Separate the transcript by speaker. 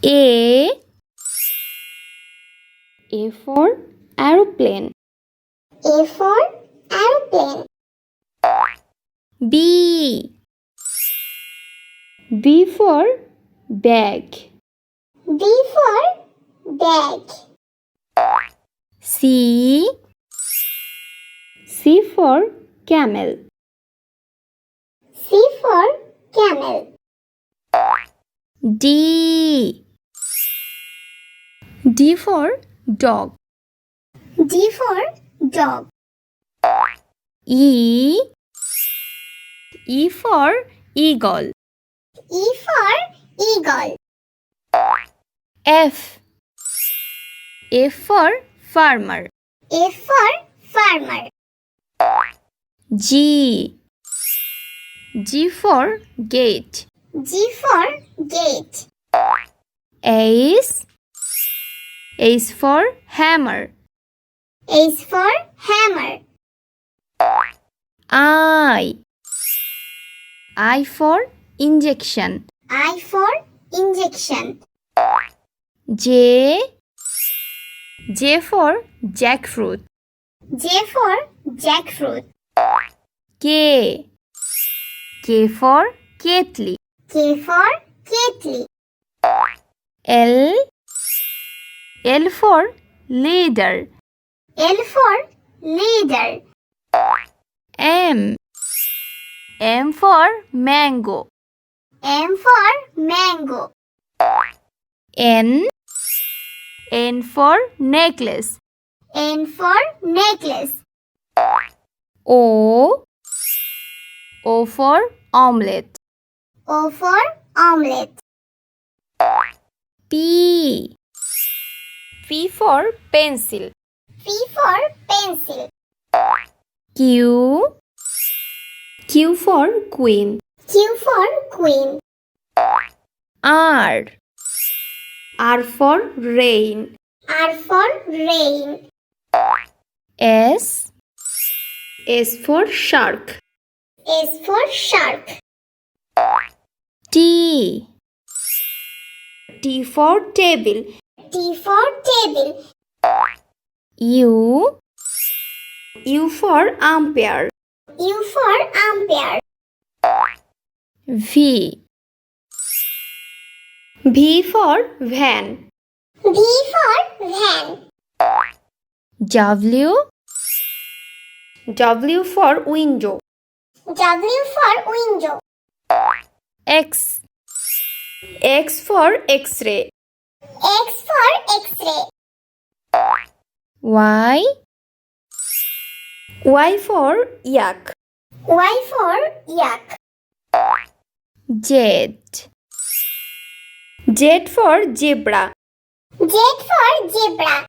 Speaker 1: A. A for aeroplane.
Speaker 2: A for aeroplane.
Speaker 1: B. B for bag.
Speaker 2: B for bag.
Speaker 1: C. C for camel.
Speaker 2: C for camel.
Speaker 1: D. D for dog.
Speaker 2: D for dog.
Speaker 1: E. E for eagle.
Speaker 2: E for eagle.
Speaker 1: F. F for farmer.
Speaker 2: F for farmer.
Speaker 1: G. G for gate.
Speaker 2: G for gate.
Speaker 1: H. H for hammer.
Speaker 2: H for hammer.
Speaker 1: I. I for injection.
Speaker 2: I for injection.
Speaker 1: J. J for jackfruit.
Speaker 2: J for jackfruit.
Speaker 1: K. K for kettle.
Speaker 2: K for kettle.
Speaker 1: L. L for ladder.
Speaker 2: L for ladder.
Speaker 1: M. M for mango.
Speaker 2: M for mango.
Speaker 1: N. N for necklace.
Speaker 2: N for necklace.
Speaker 1: O. O for omelette.
Speaker 2: O for omelette.
Speaker 1: P. P for pencil.
Speaker 2: P for pencil.
Speaker 1: Q. Q for queen.
Speaker 2: Q for queen.
Speaker 1: R. R for rain.
Speaker 2: R for rain.
Speaker 1: S. S for shark.
Speaker 2: S for shark.
Speaker 1: T. T for table.
Speaker 2: T for table.
Speaker 1: U. U for umpire.
Speaker 2: U for umpire.
Speaker 1: V. V for van.
Speaker 2: V for van.
Speaker 1: W. W for window.
Speaker 2: W for window.
Speaker 1: X. X for X-ray.
Speaker 2: X for X-ray.
Speaker 1: Y. Y for yak.
Speaker 2: Y for yak.
Speaker 1: Z. Z for zebra.
Speaker 2: Z for zebra.